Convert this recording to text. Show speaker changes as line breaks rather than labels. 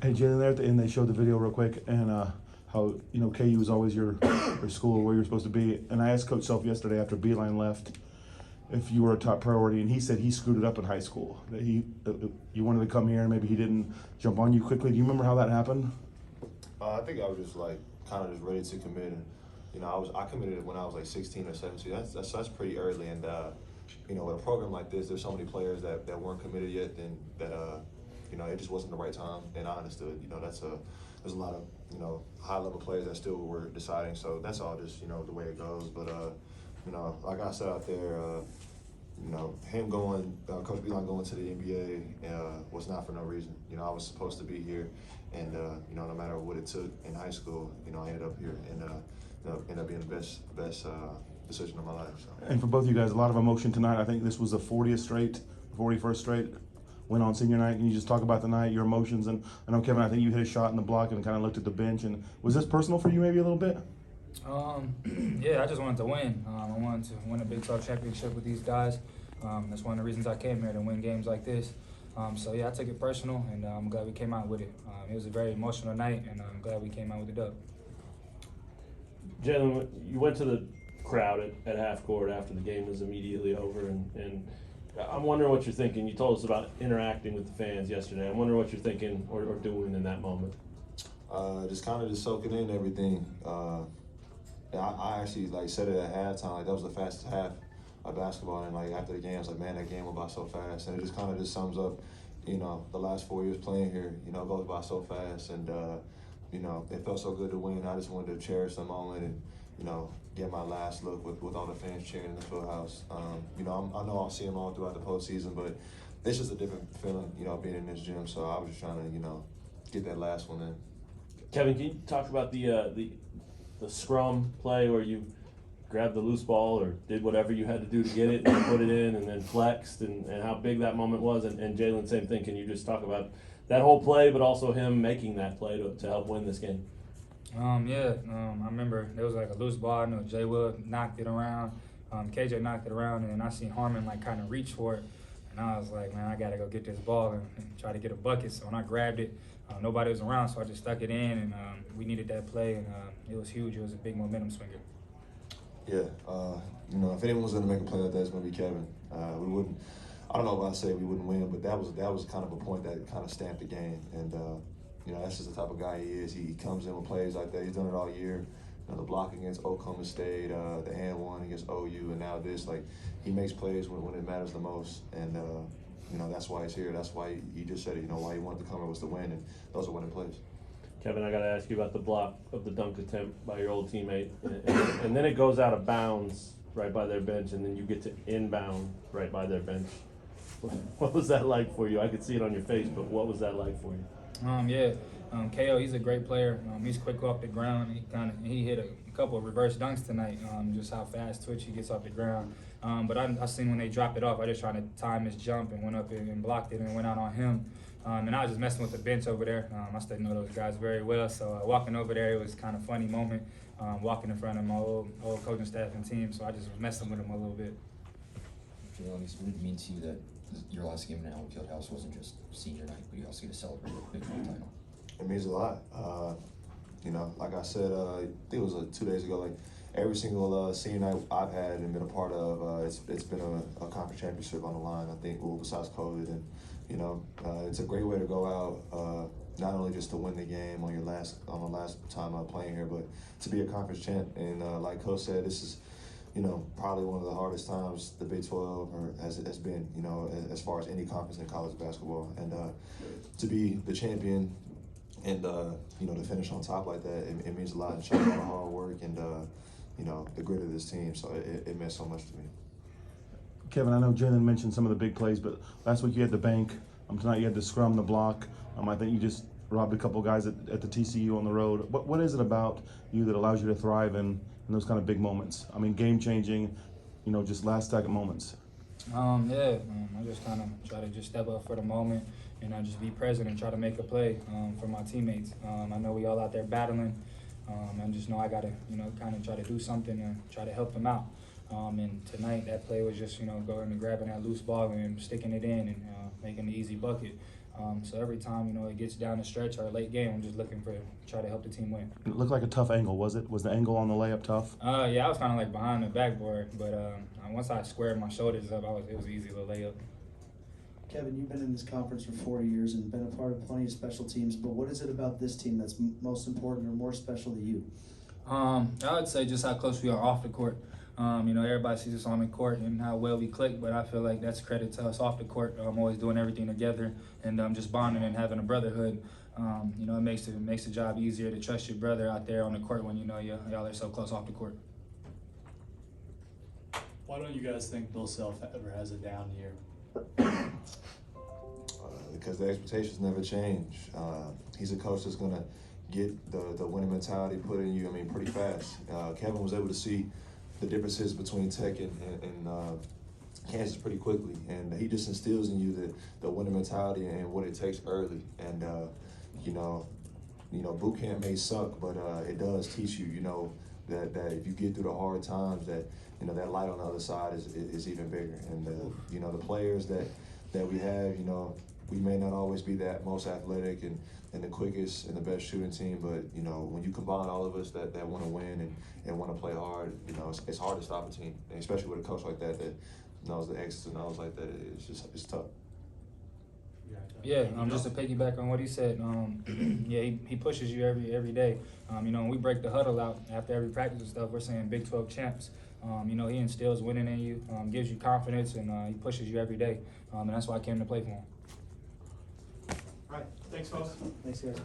Hey, Jalen, there at the end, they showed the video real quick and how, KU was always your school where you're supposed to be. And I asked Coach Self yesterday after Beeline left if you were a top priority, and he said he screwed it up in high school. That you wanted to come here and maybe he didn't jump on you quickly. Do you remember how that happened?
I think I was just like kind of just ready to commit, and I committed when I was like 16 or 17. That's pretty early, and with a program like this, there's so many players that weren't committed yet, and that it just wasn't the right time. And I understood, there's a lot of high level players that still were deciding. So that's all just the way it goes. But like I said out there. Him going, Coach Beeline going to the NBA was not for no reason. I was supposed to be here, and no matter what it took in high school, I ended up here, and ended up being the best decision of my life. So.
And for both of you guys, a lot of emotion tonight. I think this was the 41st straight win on senior night. Can you just talk about the night, your emotions? And I know, Kevin, I think you hit a shot in the block and kind of looked at the bench. And was this personal for you maybe a little bit?
Yeah, I just wanted to win. I wanted to win a Big 12 championship with these guys. That's one of the reasons I came here, to win games like this. So yeah, I took it personal, and I'm glad we came out with it. It was a very emotional night, and I'm glad we came out with the dub.
Jalen, you went to the crowd at half court after the game was immediately over, and I'm wondering what you're thinking. You told us about interacting with the fans yesterday. I'm wondering what you're thinking or doing in that moment.
Just kind of just soaking in everything. I actually said it at halftime. That was the fastest half of basketball, and after the game, I was like, man, that game went by so fast. And it just kind of just sums up, the last 4 years playing here. Goes by so fast, and it felt so good to win. I just wanted to cherish the moment and get my last look with all the fans cheering in the field house. I know I'll see them all throughout the postseason, but it's just a different feeling, being in this gym. So I was just trying to get that last one in.
Kevin, can you talk about the scrum play where you grabbed the loose ball or did whatever you had to do to get it and put it in and then flexed, and how big that moment was? And Jalen, same thing. Can you just talk about that whole play, but also him making that play to help win this game?
I remember there was a loose ball. I know Jay Wood knocked it around. KJ knocked it around, and I seen Harmon kind of reach for it. And I was like, man, I got to go get this ball and try to get a bucket. So when I grabbed it, nobody was around, so I just stuck it in, and we needed that play, and it was huge. It was a big momentum swinger.
Yeah, if anyone was going to make a play like that, it's going to be Kevin. We wouldn't. I don't know if I say we wouldn't win, but that was kind of a point that kind of stamped the game. And that's just the type of guy he is. He comes in with plays like that. He's done it all year. The block against Oklahoma State, the and one against OU, and now this. He makes plays when it matters the most. And that's why he's here. That's why he just said it. Why he wanted to come here was to win, and those are winning plays.
Kevin, I got to ask you about the block of the dunk attempt by your old teammate. And then it goes out of bounds right by their bench, and then you get to inbound right by their bench. What was that like for you? I could see it on your face, but what was that like for you?
KO, he's a great player. He's quick off the ground. He hit a couple of reverse dunks tonight, just how fast Twitch he gets off the ground. But I seen when they dropped it off, I just tried to time his jump and went up and blocked it and went out on him. And I was just messing with the bench over there. I still know those guys very well. So walking over there, it was kind of funny moment, walking in front of my old coaching staff and team. So I just was messing with him a little bit.
What did it mean to you that your last game in Allen Fieldhouse wasn't just senior night, but you also get to celebrate a Big 12 title?
It means a lot. Like I said, I think it was 2 days ago. Every single senior night I've had and been a part of, it's been a conference championship on the line. I think, besides COVID, and it's a great way to go out. Not only just to win the game on the last time I'm playing here, but to be a conference champ. And like Coach said, this is probably one of the hardest times the Big 12 has been. As far as any conference in college basketball, and to be the champion. And to finish on top like that, it means a lot. And showing all the hard work and the grit of this team. So it meant so much to me.
Kevin, I know Jalen mentioned some of the big plays, but last week you had the bank. Tonight you had the scrum, the block. I think you just robbed a couple guys at the TCU on the road. What is it about you that allows you to thrive in those kind of big moments? Game changing, just last second moments.
I just kind of try to just step up for the moment and I just be present and try to make a play for my teammates. I know we all out there battling, and just know I got to, kind of try to do something and try to help them out. And tonight that play was just, going and grabbing that loose ball and sticking it in and making the easy bucket. So every time, you know, it gets down the stretch or a late game, I'm just looking for try to help the team win.
It looked like a tough angle, was it? Was the angle on the layup tough?
Yeah, I was kind of like behind the backboard, but once I squared my shoulders up, it was easy to lay up.
Kevin, you've been in this conference for 4 years and been a part of plenty of special teams, but what is it about this team that's most important or more special to you?
I would say just how close we are off the court. You know, everybody sees us on the court and how well we click, but I feel like that's credit to us off the court. Always doing everything together and just bonding and having a brotherhood. You know, it makes the job easier to trust your brother out there on the court when you know y'all are so close off the court.
Why don't you guys think Bill Self ever has a down year?
Because the expectations never change. He's a coach that's gonna get the winning mentality put in you. I mean, pretty fast. Kevin was able to see the differences between Tech and Kansas pretty quickly, and he just instills in you the winning mentality and what it takes early. And you know, boot camp may suck, but it does teach you, you know, that if you get through the hard times, that you know that light on the other side is even bigger. And you know, the players that we have, you know, we may not always be that most athletic and the quickest and the best shooting team, but you know, when you combine all of us that want to win and want to play hard, you know, it's hard to stop a team, and especially with a coach like that knows the X's and O's like that. It's tough.
Yeah, just to piggyback on what he said, yeah, he pushes you every day. You know, when we break the huddle out after every practice and stuff, we're saying Big 12 champs. You know, he instills winning in you, gives you confidence, and he pushes you every day. And that's why I came to play for him.
All right, thanks, folks.
Thanks, guys.